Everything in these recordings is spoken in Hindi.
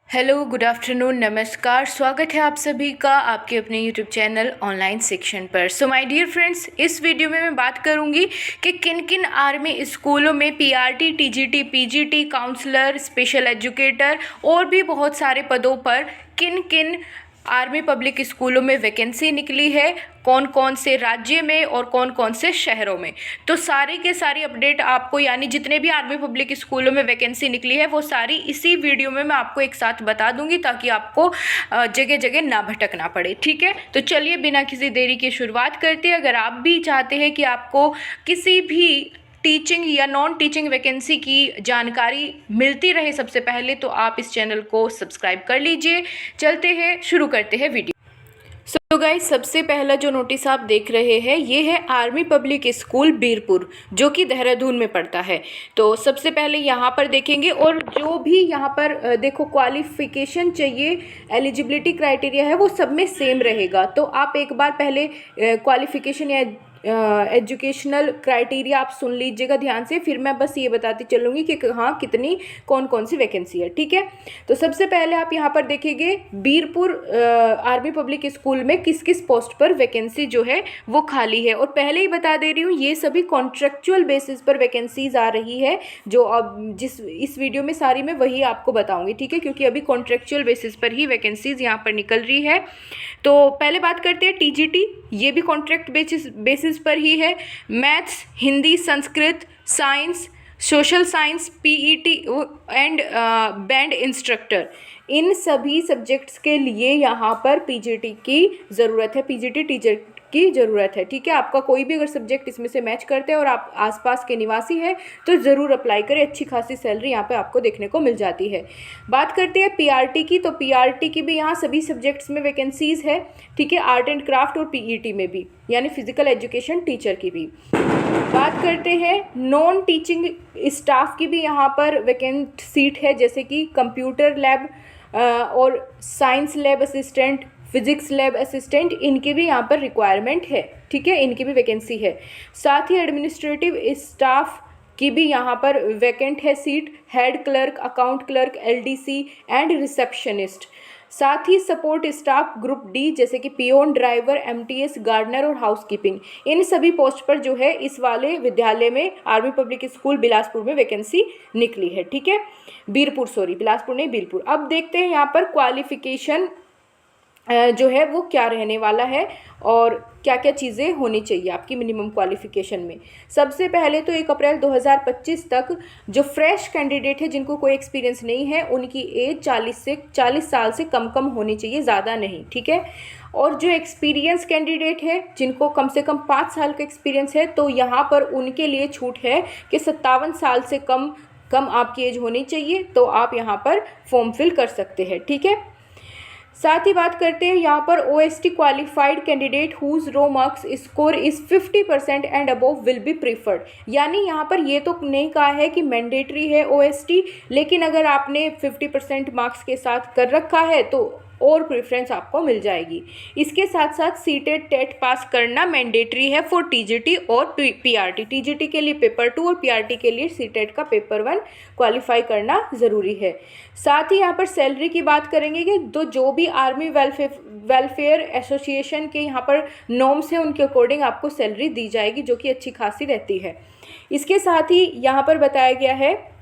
हेलो, गुड आफ्टरनून, नमस्कार। स्वागत है आप सभी का आपके अपने यूट्यूब चैनल ऑनलाइन सेक्शन पर। सो माय डियर फ्रेंड्स, इस वीडियो में मैं बात करूंगी कि किन किन आर्मी स्कूलों में PRT, TGT, PGT, counsellor, special educator और भी बहुत सारे पदों पर किन किन आर्मी पब्लिक स्कूलों में वैकेंसी निकली है, कौन कौन से राज्य में और कौन कौन से शहरों में। तो सारी के सारी अपडेट आपको, यानी जितने भी आर्मी पब्लिक स्कूलों में वैकेंसी निकली है वो सारी इसी वीडियो में मैं आपको एक साथ बता दूंगी, ताकि आपको जगह जगह ना भटकना पड़े। ठीक है, तो चलिए बिना किसी देरी की शुरुआत करते हैं। अगर आप भी चाहते हैं कि आपको किसी भी टीचिंग या नॉन टीचिंग वैकेंसी की जानकारी मिलती रहे सबसे पहले, तो आप इस चैनल को सब्सक्राइब कर लीजिए। चलते हैं, शुरू करते हैं वीडियो। सो गाइस, सबसे पहला जो नोटिस आप देख रहे हैं ये है आर्मी पब्लिक स्कूल बीरपुर, जो कि देहरादून में पड़ता है। तो सबसे पहले यहाँ पर देखेंगे, और जो भी यहाँ पर देखो क्वालिफिकेशन चाहिए, एलिजिबिलिटी क्राइटेरिया है, वो सब में सेम रहेगा। तो आप एक बार पहले क्वालिफिकेशन या एजुकेशनल क्राइटेरिया आप सुन लीजिएगा ध्यान से, फिर मैं बस ये बताती चलूँगी कि हाँ कितनी कौन कौन सी वैकेंसी है। ठीक है, तो सबसे पहले आप यहाँ पर देखेंगे बीरपुर आर्मी पब्लिक स्कूल में किस किस पोस्ट पर वैकेंसी जो है वो खाली है। और पहले ही बता दे रही हूँ, ये सभी कॉन्ट्रेक्चुअल बेसिस पर वैकेंसीज आ रही है, जो अब जिस इस वीडियो में सारी मैं वही आपको बताऊँगी। ठीक है, क्योंकि अभी कॉन्ट्रेक्चुअल बेसिस पर ही वैकेंसीज यहाँ पर निकल रही है। तो पहले बात करते हैं टीजीटी, ये भी कॉन्ट्रैक्ट बेसिस पर ही है। Maths, Hindi, Sanskrit, science, social science, PET and band instructor, इन सभी सब्जेक्ट्स के लिए यहाँ पर पीजीटी की ज़रूरत है, पीजीटी टीचर की ज़रूरत है। ठीक है, आपका कोई भी अगर सब्जेक्ट इसमें से मैच करते हैं और आप आसपास के निवासी हैं तो ज़रूर अप्लाई करें, अच्छी खासी सैलरी यहाँ पे आपको देखने को मिल जाती है। बात करते हैं पीआरटी की, तो पीआरटी की भी यहाँ सभी सब्जेक्ट्स में वैकेंसीज़ है। ठीक है, आर्ट एंड क्राफ्ट और पीईटी में भी, यानी फिजिकल एजुकेशन टीचर की भी। बात करते हैं नॉन टीचिंग स्टाफ की भी यहाँ पर वैकेंट सीट है, जैसे कि कंप्यूटर लैब और science lab assistant, physics lab assistant, इनकी भी यहाँ पर रिक्वायरमेंट है। ठीक है, इनकी भी वैकेंसी है। साथ ही एडमिनिस्ट्रेटिव स्टाफ की भी यहाँ पर वैकेंट है seat, head clerk, account clerk, LDC and receptionist. साथ ही सपोर्ट स्टाफ ग्रुप डी, जैसे कि पियोन, ड्राइवर, एमटीएस, गार्डनर और हाउसकीपिंग, इन सभी पोस्ट पर जो है इस वाले विद्यालय में आर्मी पब्लिक स्कूल बिलासपुर में वैकेंसी निकली है। ठीक है, बिलासपुर नहीं, बीरपुर। अब देखते हैं यहाँ पर क्वालिफिकेशन जो है वो क्या रहने वाला है और क्या क्या चीज़ें होनी चाहिए आपकी मिनिमम क्वालिफिकेशन में। सबसे पहले तो 1 अप्रैल 2025 तक जो फ्रेश कैंडिडेट है, जिनको कोई एक्सपीरियंस नहीं है, उनकी एज 40 साल से कम होनी चाहिए, ज़्यादा नहीं। ठीक है, और जो एक्सपीरियंस कैंडिडेट है, जिनको कम से कम 5 साल का एक्सपीरियंस है, तो यहाँ पर उनके लिए छूट है कि 57 साल से कम आपकी एज होनी चाहिए, तो आप यहाँ पर फॉर्म फिल कर सकते हैं। ठीक है, साथ ही बात करते हैं यहाँ पर OST qualified candidate whose raw marks score is 50% and above will be preferred. यानी यहाँ पर ये तो नहीं कहा है कि मैंडेटरी है ओएसटी, लेकिन अगर आपने 50% मार्क्स के साथ कर रखा है तो और प्रेफरेंस आपको मिल जाएगी। इसके साथ साथ सीटेट टेट पास करना मैंडेटरी है फॉर टीजीटी और पीआरटी। टीजीटी के लिए पेपर 2 और पीआरटी के लिए सीटेट का पेपर 1 क्वालिफाई करना ज़रूरी है। साथ ही यहाँ पर सैलरी की बात करेंगे कि जो भी आर्मी वेलफेयर एसोसिएशन के यहाँ पर नॉर्म्स हैं, उनके अकॉर्डिंग आपको सैलरी दी जाएगी, जो कि अच्छी खासी रहती है। इसके साथ ही यहाँ पर बताया गया है,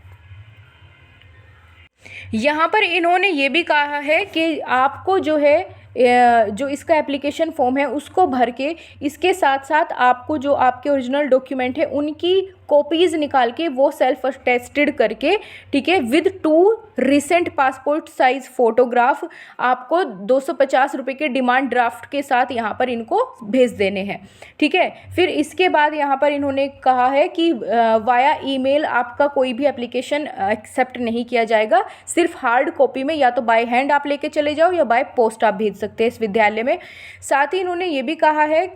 यहाँ पर इन्होंने ये भी कहा है कि आपको जो है जो इसका एप्लीकेशन फॉर्म है उसको भर के, इसके साथ साथ आपको जो आपके ओरिजिनल डॉक्यूमेंट है उनकी कॉपीज़ निकाल के वो सेल्फ अटेस्टेड करके, ठीक है, with 2 recent passport size photograph आपको 250 रुपये के डिमांड ड्राफ्ट के साथ यहाँ पर इनको भेज देने हैं। ठीक है, फिर इसके बाद यहाँ पर इन्होंने कहा है कि वाया ईमेल आपका कोई भी एप्लीकेशन एक्सेप्ट नहीं किया जाएगा, सिर्फ हार्ड कॉपी में या तो बाय हैंड आप लेके चले जाओ या बाय पोस्ट आप भेज सकते हैं इस विद्यालय में। साथ ही इन्होंने ये भी कहा है,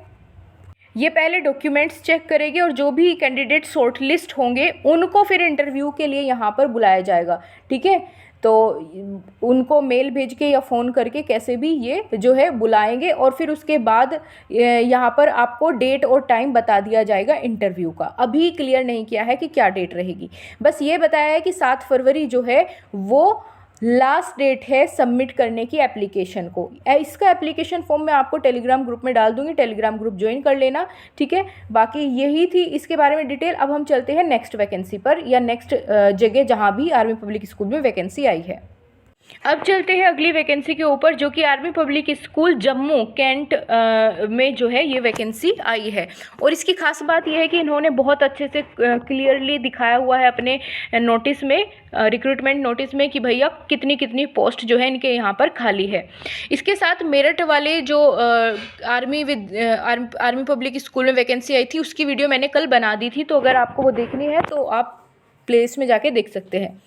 ये पहले डॉक्यूमेंट्स चेक करेंगे और जो भी कैंडिडेट शॉर्ट लिस्ट होंगे उनको फिर इंटरव्यू के लिए यहाँ पर बुलाया जाएगा। ठीक है, तो उनको मेल भेज के या फ़ोन करके कैसे भी ये जो है बुलाएंगे, और फिर उसके बाद यहाँ पर आपको डेट और टाइम बता दिया जाएगा इंटरव्यू का। अभी क्लियर नहीं किया है कि क्या डेट रहेगी, बस ये बताया है कि 7 फरवरी जो है वो लास्ट डेट है सबमिट करने की एप्लीकेशन को। इसका एप्लीकेशन फॉर्म मैं आपको टेलीग्राम ग्रुप में डाल दूंगी, टेलीग्राम ग्रुप ज्वाइन कर लेना, ठीक है। बाकी यही थी इसके बारे में डिटेल। अब हम चलते हैं नेक्स्ट वैकेंसी पर, या नेक्स्ट जगह जहाँ भी आर्मी पब्लिक स्कूल में वैकेंसी आई है। अब चलते हैं अगली वैकेंसी के ऊपर, जो कि army public school Jammu Cantt में जो है ये वैकेंसी आई है। और इसकी खास बात यह है कि इन्होंने बहुत अच्छे से क्लियरली दिखाया हुआ है अपने नोटिस में, रिक्रूटमेंट नोटिस में, कि भैया कितनी कितनी पोस्ट जो है इनके यहाँ पर खाली है। इसके साथ मेरठ वाले जो आर्मी पब्लिक स्कूल में वैकेंसी आई थी उसकी वीडियो मैंने कल बना दी थी, तो अगर आपको वो देखनी है तो आप प्लेलिस्ट में जाके देख सकते हैं।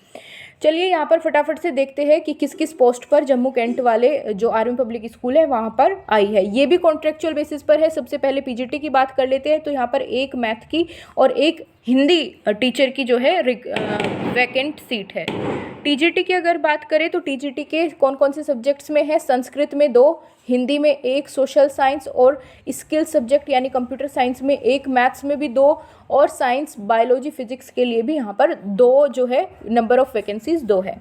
चलिए यहाँ पर फटाफट से देखते हैं कि किस किस पोस्ट पर जम्मू कैंट वाले जो आर्मी पब्लिक स्कूल है वहाँ पर आई है। ये भी कॉन्ट्रेक्चुअल बेसिस पर है। सबसे पहले पीजीटी की बात कर लेते हैं, तो यहाँ पर एक मैथ की और एक हिंदी टीचर की जो है वैकेंट सीट है। टीजीटी की अगर बात करें तो टीजीटी के कौन कौन से सब्जेक्ट्स में है, संस्कृत में 2, हिंदी में 1, सोशल साइंस और स्किल सब्जेक्ट यानी कंप्यूटर साइंस में 1, मैथ्स में भी 2, और साइंस बायोलॉजी फिजिक्स के लिए भी यहाँ पर 2 जो है नंबर ऑफ वैकेंसीज 2 है।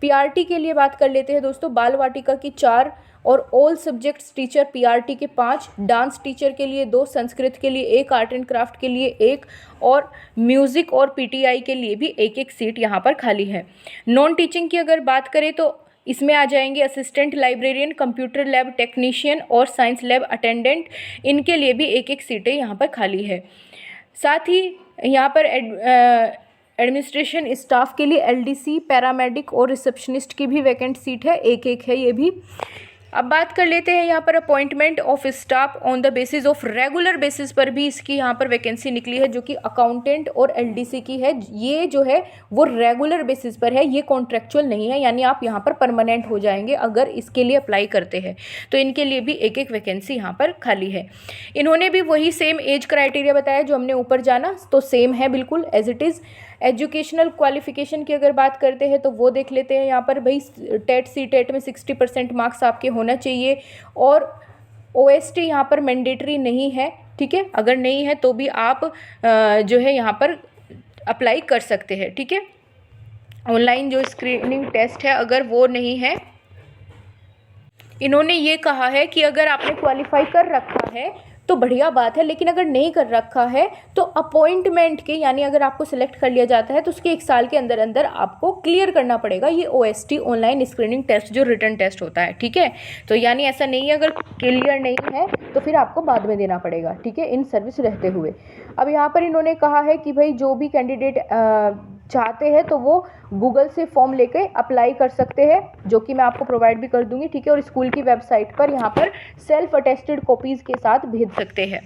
पीआरटी के लिए बात कर लेते हैं दोस्तों, बाल वाटिका की 4 और ऑल सब्जेक्ट्स टीचर पीआरटी के 5, डांस टीचर के लिए 2, संस्कृत के लिए 1, आर्ट एंड क्राफ्ट के लिए 1 और म्यूज़िक और पीटीआई के लिए भी 1-1 सीट यहाँ पर खाली है। नॉन टीचिंग की अगर बात करें तो इसमें आ जाएंगे assistant librarian, computer lab technician और साइंस लैब अटेंडेंट, इनके लिए भी 1-1 सीटें यहाँ पर खाली है। साथ ही यहाँ पर एडमिनिस्ट्रेशन स्टाफ के लिए एलडीसी, पैरामेडिक और रिसेप्शनिस्ट की भी वैकेंट सीट है, 1-1 है ये भी। अब बात कर लेते हैं यहाँ पर appointment of staff on the basis of regular basis पर भी इसकी यहाँ पर वैकेंसी निकली है, जो कि अकाउंटेंट और एलडीसी की है। ये जो है वो रेगुलर बेसिस पर है, ये कॉन्ट्रेक्चुअल नहीं है, यानी आप यहाँ पर परमानेंट हो जाएंगे अगर इसके लिए अप्लाई करते हैं। तो इनके लिए भी 1-1 वैकेंसी यहाँ पर खाली है। इन्होंने भी वही सेम एज क्राइटेरिया बताया जो हमने ऊपर जाना, तो सेम है बिल्कुल as it is. Educational qualification की अगर बात करते हैं तो वो देख लेते हैं यहाँ पर। भाई टेट सीटेट में 60% मार्क्स आपके होना चाहिए, और ओएसटी यहाँ पर मैंडेटरी नहीं है, ठीक है। अगर नहीं है तो भी आप जो है यहाँ पर अप्लाई कर सकते हैं, ठीक है। ऑनलाइन जो स्क्रीनिंग टेस्ट है अगर वो नहीं है, इन्होंने ये कहा है कि अगर आपने क्वालिफाई कर रखा है तो बढ़िया बात है, लेकिन अगर नहीं कर रखा है तो अपॉइंटमेंट के यानी अगर आपको सिलेक्ट कर लिया जाता है तो उसके 1 साल के अंदर अंदर आपको क्लियर करना पड़ेगा ये ओएसटी ऑनलाइन स्क्रीनिंग टेस्ट जो रिटन टेस्ट होता है, ठीक है। तो यानी ऐसा नहीं है अगर क्लियर नहीं है तो फिर आपको बाद में देना पड़ेगा, ठीक है, इन सर्विस रहते हुए। अब यहाँ पर इन्होंने कहा है कि भाई जो भी कैंडिडेट चाहते हैं तो वो गूगल से फॉर्म लेके अप्लाई कर सकते हैं, जो कि मैं आपको प्रोवाइड भी कर दूंगी, ठीक है। और स्कूल की वेबसाइट पर यहाँ पर सेल्फ अटेस्टेड कॉपीज़ के साथ भेज सकते हैं।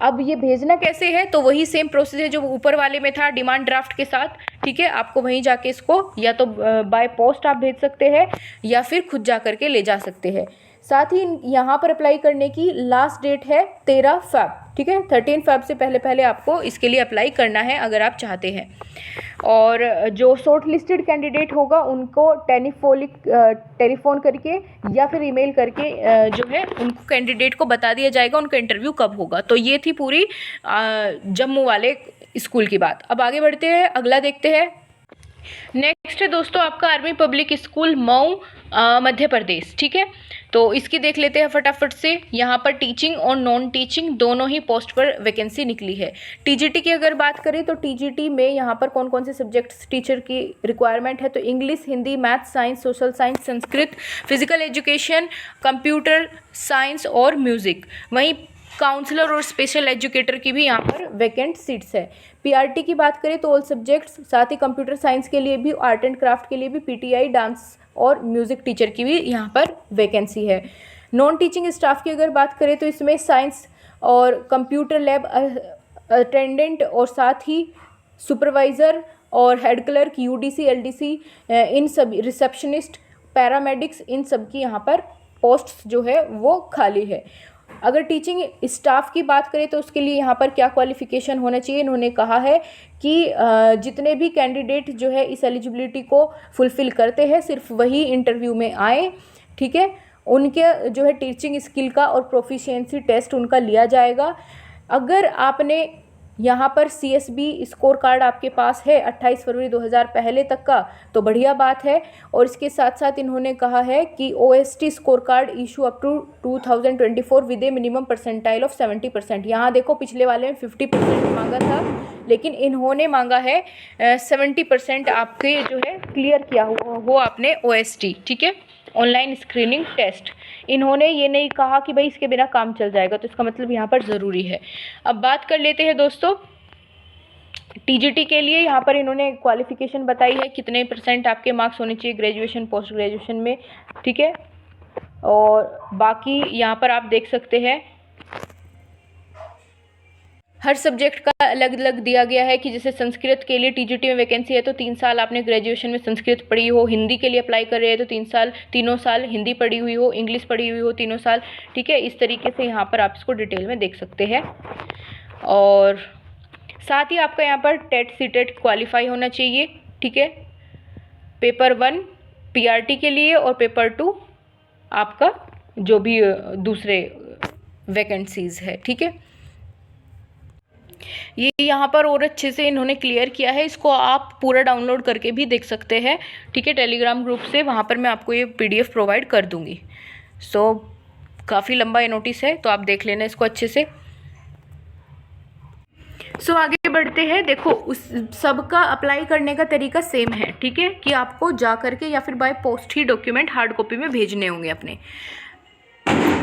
अब ये भेजना कैसे है, तो वही सेम प्रोसेस है जो ऊपर वाले में था डिमांड ड्राफ्ट के साथ, ठीक है। आपको वहीं जाके इसको या तो बाय पोस्ट आप भेज सकते हैं या फिर खुद जा करके ले जा सकते हैं। साथ ही यहाँ पर अप्लाई करने की लास्ट डेट है 13 फ़रवरी, ठीक है। 13 फ़रवरी से पहले आपको इसके लिए अप्लाई करना है अगर आप चाहते हैं। और जो शॉर्ट लिस्टेड कैंडिडेट होगा उनको टेलीफोन करके या फिर ईमेल करके जो है उनको कैंडिडेट को बता दिया जाएगा उनका इंटरव्यू कब होगा। तो ये थी पूरी जम्मू वाले स्कूल की बात। अब आगे बढ़ते हैं, अगला देखते हैं। नेक्स्ट है दोस्तों आपका army public school Mau Madhya Pradesh, ठीक है। तो इसकी देख लेते हैं फटाफट से। यहाँ पर टीचिंग और नॉन टीचिंग दोनों ही पोस्ट पर वैकेंसी निकली है। टीजीटी की अगर बात करें तो टीजीटी में यहाँ पर कौन कौन से सब्जेक्ट्स टीचर की रिक्वायरमेंट है, तो English, Hindi, math, science, social science, Sanskrit, physical education, computer science और म्यूज़िक। वहीं काउंसलर और स्पेशल एजुकेटर की भी यहाँ पर वैकेंट सीट्स है। पीआरटी की बात करें तो ऑल सब्जेक्ट्स, साथ ही कंप्यूटर साइंस के लिए भी, आर्ट एंड क्राफ्ट के लिए भी, पीटीआई, डांस और म्यूज़िक टीचर की भी यहाँ पर वैकेंसी है। नॉन टीचिंग स्टाफ की अगर बात करें तो इसमें साइंस और कंप्यूटर लैब अटेंडेंट और साथ ही सुपरवाइज़र और हेड क्लर्क, यूडीसी, एलडीसी, इन सब रिसेप्शनिस्ट, पैरामेडिक्स, इन सब की यहाँ पर पोस्ट्स जो है वो खाली है। अगर टीचिंग स्टाफ की बात करें तो उसके लिए यहाँ पर क्या क्वालिफ़िकेशन होना चाहिए, इन्होंने कहा है कि जितने भी कैंडिडेट जो है इस एलिजिबिलिटी को फुलफ़िल करते हैं सिर्फ वही इंटरव्यू में आए, ठीक है। उनके जो है टीचिंग स्किल का और प्रोफिशिएंसी टेस्ट उनका लिया जाएगा। अगर आपने यहाँ पर CSB स्कोर कार्ड आपके पास है 28 फरवरी 2000 पहले तक का, तो बढ़िया बात है। और इसके साथ साथ इन्होंने कहा है कि OST score card issue up to 2024 with a minimum percentile of 70%। यहाँ देखो पिछले वाले में 50% मांगा था, लेकिन इन्होंने मांगा है 70% आपके जो है क्लियर किया हुआ हो आपने OST, ठीक है, ऑनलाइन स्क्रीनिंग टेस्ट। इन्होंने ये नहीं कहा कि भाई इसके बिना काम चल जाएगा, तो इसका मतलब यहाँ पर ज़रूरी है। अब बात कर लेते हैं दोस्तों TGT के लिए। यहाँ पर इन्होंने क्वालिफिकेशन बताई है, कितने % आपके मार्क्स होने चाहिए ग्रेजुएशन पोस्ट ग्रेजुएशन में, ठीक है। और बाकी यहाँ पर आप देख सकते हैं हर सब्जेक्ट का अलग अलग दिया गया है कि जैसे संस्कृत के लिए TGT में वैकेंसी है तो 3 साल आपने ग्रेजुएशन में संस्कृत पढ़ी हो, हिंदी के लिए अप्लाई कर रहे हैं तो तीनों साल हिंदी पढ़ी हुई हो, इंग्लिश पढ़ी हुई हो तीनों साल, ठीक है। इस तरीके से यहाँ पर आप इसको डिटेल में देख सकते हैं। और साथ ही आपका यहाँ पर टेट सीटेट क्वालिफाई होना चाहिए, ठीक है, पेपर 1 PRT के लिए और पेपर 2 आपका जो भी दूसरे वैकेंसीज़ है, ठीक है। ये यहाँ पर और अच्छे से इन्होंने क्लियर किया है, इसको आप पूरा डाउनलोड करके भी देख सकते हैं, ठीक है, टेलीग्राम ग्रुप से। वहाँ पर मैं आपको ये PDF प्रोवाइड कर दूँगी। सो काफ़ी लंबा ये नोटिस है, तो आप देख लेना इसको अच्छे से। सो आगे बढ़ते हैं। देखो उस सबका अप्लाई करने का तरीका सेम है, ठीक है, कि आपको जा करके या फिर by post he document hard copy में भेजने होंगे अपने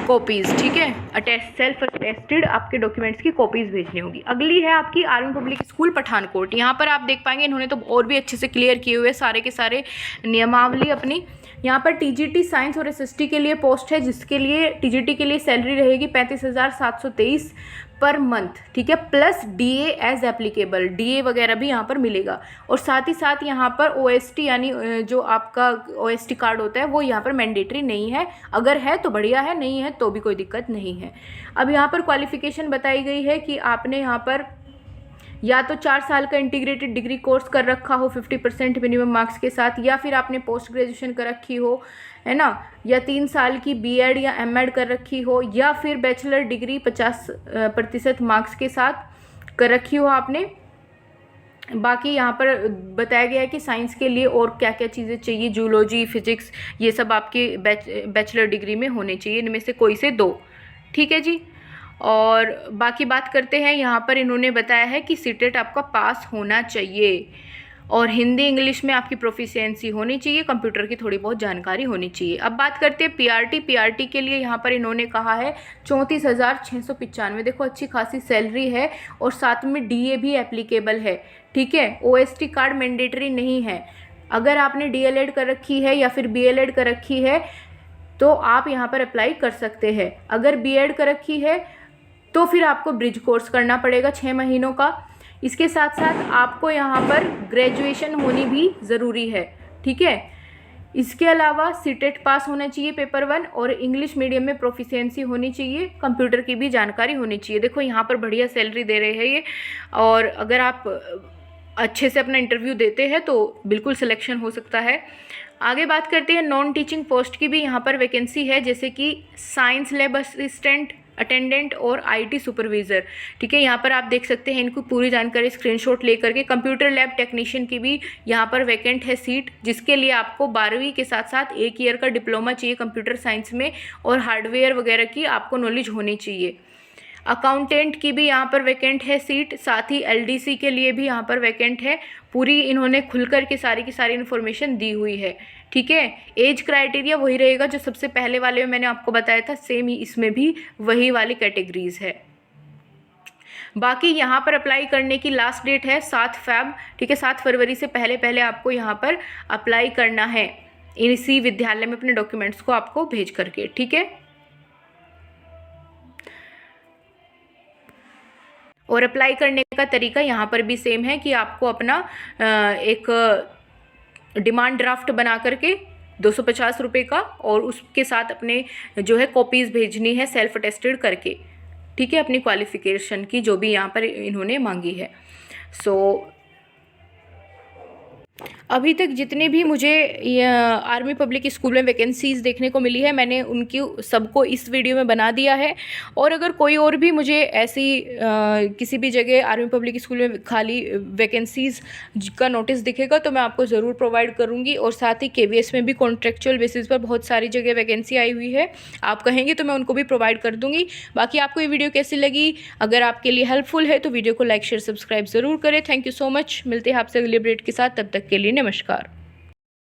कॉपीज़, ठीक है, सेल्फ अटेस्टेड आपके डॉक्यूमेंट्स की कॉपीज़ भेजनी होगी। अगली है आपकी आर्मी पब्लिक स्कूल पठानकोट। यहाँ पर आप देख पाएंगे इन्होंने तो और भी अच्छे से क्लियर किए हुए सारे के सारे नियमावली अपनी। यहाँ पर TGT साइंस और SST के लिए पोस्ट है, जिसके लिए TGT के लिए सैलरी रहेगी 35,723 पर मंथ, ठीक है, plus DA as applicable, DA वगैरह भी यहाँ पर मिलेगा। और साथ ही साथ यहाँ पर OST यानी जो आपका OST कार्ड होता है वो यहाँ पर मैंडेटरी नहीं है, अगर है तो बढ़िया है, नहीं है तो भी कोई दिक्कत नहीं है। अब यहाँ पर क्वालिफिकेशन बताई गई है कि आपने यहाँ पर या तो 4 साल का इंटीग्रेटेड डिग्री कोर्स कर रखा हो 50% मिनिमम मार्क्स के साथ, या फिर आपने पोस्ट ग्रेजुएशन कर रखी हो, है ना, या 3 साल की BEd या MEd कर रखी हो, या फिर बैचलर डिग्री 50% मार्क्स के साथ कर रखी हो आपने। बाकी यहाँ पर बताया गया है कि साइंस के लिए और क्या क्या चीज़ें चाहिए, जूलॉजी, फिजिक्स, ये सब आपकी बैचलर डिग्री में होने चाहिए, इनमें से कोई से 2, ठीक है जी। और बाकी बात करते हैं, यहाँ पर इन्होंने बताया है कि सीटेट आपका पास होना चाहिए और हिंदी इंग्लिश में आपकी प्रोफिशिएंसी होनी चाहिए, कंप्यूटर की थोड़ी बहुत जानकारी होनी चाहिए। अब बात करते हैं PRT के लिए यहाँ पर इन्होंने कहा है 34,695। देखो अच्छी खासी सैलरी है और साथ में DA भी एप्लीकेबल है, ठीक है। OST कार्ड मैंडेटरी नहीं है। अगर आपने DLED कर रखी है या फिर BLED कर रखी है तो आप यहाँ पर अप्लाई कर सकते हैं। अगर BEd कर रखी है तो फिर आपको ब्रिज कोर्स करना पड़ेगा 6 महीनों का। इसके साथ साथ आपको यहाँ पर ग्रेजुएशन होनी भी ज़रूरी है, ठीक है। इसके अलावा सीटेट पास होना चाहिए पेपर 1 और इंग्लिश मीडियम में प्रोफिशिएंसी होनी चाहिए, कंप्यूटर की भी जानकारी होनी चाहिए। देखो यहाँ पर बढ़िया सैलरी दे रहे हैं ये, और अगर आप अच्छे से अपना इंटरव्यू देते हैं तो बिल्कुल सिलेक्शन हो सकता है। आगे बात करते हैं नॉन टीचिंग पोस्ट की भी यहाँ पर वैकेंसी है, जैसे कि साइंस लैब असिस्टेंट, अटेंडेंट और IT सुपरवाइज़र, ठीक है। यहाँ पर आप देख सकते हैं इनको पूरी जानकारी स्क्रीनशॉट लेकर के। कंप्यूटर लैब टेक्नीशियन की भी यहाँ पर वैकेंट है सीट, जिसके लिए आपको 12वीं के साथ साथ 1 ईयर का डिप्लोमा चाहिए कंप्यूटर साइंस में, और हार्डवेयर वगैरह की आपको नॉलेज होनी चाहिए। अकाउंटेंट की भी यहाँ पर वैकेंट है सीट, साथ ही LDC के लिए भी यहाँ पर वैकेंट है। पूरी इन्होंने खुलकर के सारी की सारी इन्फॉर्मेशन दी हुई है, ठीक है। एज क्राइटेरिया वही रहेगा जो सबसे पहले वाले में मैंने आपको बताया था, सेम ही इसमें भी वही वाली कैटेगरीज है। बाकी यहाँ पर अप्लाई करने की लास्ट डेट है 7 फ़रवरी, ठीक है। 7 फरवरी से पहले पहले आपको यहाँ पर अप्लाई करना है इसी विद्यालय में अपने डॉक्यूमेंट्स को आपको भेज करके, ठीक है। और अप्लाई करने का तरीका यहाँ पर भी सेम है कि आपको अपना एक डिमांड ड्राफ्ट बना करके 250 रुपये का, और उसके साथ अपने जो है कॉपीज़ भेजनी है सेल्फ अटेस्टेड करके, ठीक है, अपनी क्वालिफ़िकेशन की जो भी यहाँ पर इन्होंने मांगी है। सो अभी तक जितने भी मुझे आर्मी पब्लिक स्कूल में वैकेंसीज़ देखने को मिली है, मैंने उनकी सबको इस वीडियो में बना दिया है। और अगर कोई और भी मुझे ऐसी किसी भी जगह आर्मी पब्लिक स्कूल में खाली वैकेंसीज़ का नोटिस दिखेगा तो मैं आपको ज़रूर प्रोवाइड करूँगी। और साथ ही KVS में भी कॉन्ट्रेक्चुअल बेसिस पर बहुत सारी जगह वैकेंसी आई हुई है, आप कहेंगे तो मैं उनको भी प्रोवाइड कर दूँगी। बाकी आपको ये वीडियो कैसी लगी, अगर आपके लिए हेल्पफुल है तो वीडियो को लाइक शेयर सब्सक्राइब ज़रूर करें। Thank you so much. मिलते हैं आपसे अगली अपडेट के साथ, तब तक के लिए नमस्कार।